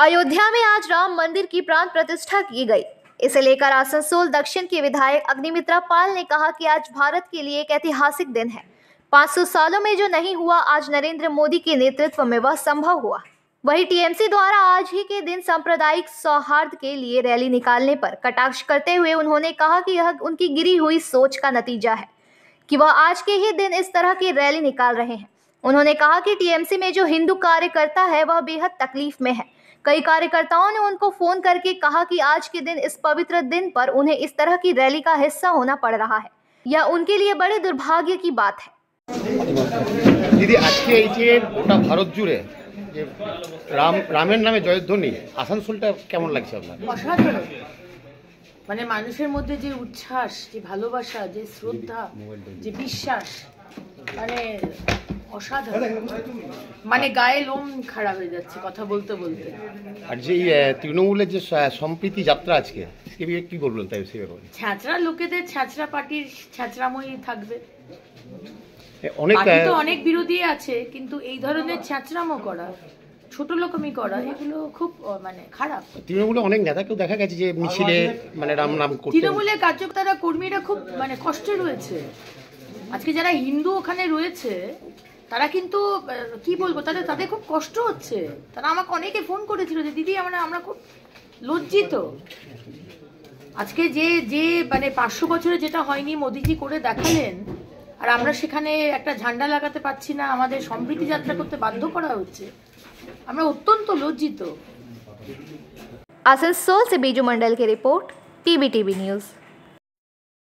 अयोध्या में आज राम मंदिर की प्राण प्रतिष्ठा की गई। इसे लेकर आसनसोल दक्षिण के विधायक अग्निमित्रा पाल ने कहा कि आज भारत के लिए एक ऐतिहासिक दिन है। 500 सालों में जो नहीं हुआ, आज नरेंद्र मोदी के नेतृत्व में वह संभव हुआ। वहीं टीएमसी द्वारा आज ही के दिन सांप्रदायिक सौहार्द के लिए रैली निकालने पर कटाक्ष करते हुए उन्होंने कहा कि यह उनकी गिरी हुई सोच का नतीजा है कि वह आज के ही दिन इस तरह की रैली निकाल रहे हैं। उन्होंने कहा कि टीएमसी में जो हिंदू कार्यकर्ता है वह बेहद तकलीफ में है। कई कार्यकर्ताओं ने उनको फोन करके कहा कि आज के दिन, इस पवित्र दिन पर उन्हें इस तरह की रैली का हिस्सा होना पड़ रहा है। यह उनके लिए बड़े दुर्भाग्य की बात है। दीदी, आज के এই গোটা ভারত জুড়ে যে রামের নামে জয়ধ্বনি, আসানসোলটা কেমন লাগছে আপনার? অসাধারণ। মানে মানুষের মধ্যে যে উচ্ছ্বাস, যে ভালোবাসা, যে শ্রদ্ধা, যে বিশ্বাস, মানে অসাধারণ। মানে গায়ে লোম খাড়া হয়ে যাচ্ছে কথা বলতে বলতে। আর যে তৃণমূলের যে সম্প্রীতি যাত্রা আজকে, কি বলবেন তাই সেভাবে? ছ্যাঁচড়া লোকেদের ছ্যাঁচড়া পার্টির ছ্যাঁচড়াময়ী থাকবে। অনেক বিরোধী আছে, কিন্তু এই ধরনের ছ্যাঁচড়ামো করা, ছোট লোকমি করা, এগুলো খুব মানে খারাপ। তৃণমূলে অনেক নেতাকেও দেখা গেছে যে মিছিলে মানে রাম নাম করতে। তৃণমূলের কার্যকর্তারা, কর্মীরা খুব মানে কষ্টে রয়েছে। আজকে যারা হিন্দু ওখানে রয়েছে তারা কিন্তু কি বলবো, তাদের খুব কষ্ট হচ্ছে। তারা আমাকে অনেকে ফোন করেছিল যে দিদি আমরা খুব লজ্জিত। আজকে যে মানে 500 বছরে যেটা হয়নি মোদিজি করে দেখালেন, আর আমরা সেখানে একটা ঝান্ডা লাগাতে পারছি না, আমাদের সম্প্রীতি যাত্রা করতে বাধ্য করা হচ্ছে। আমরা অত্যন্ত লজ্জিত। आसनसोल से बीजू मंडल की रिपोर्ट, टीवी न्यूज़।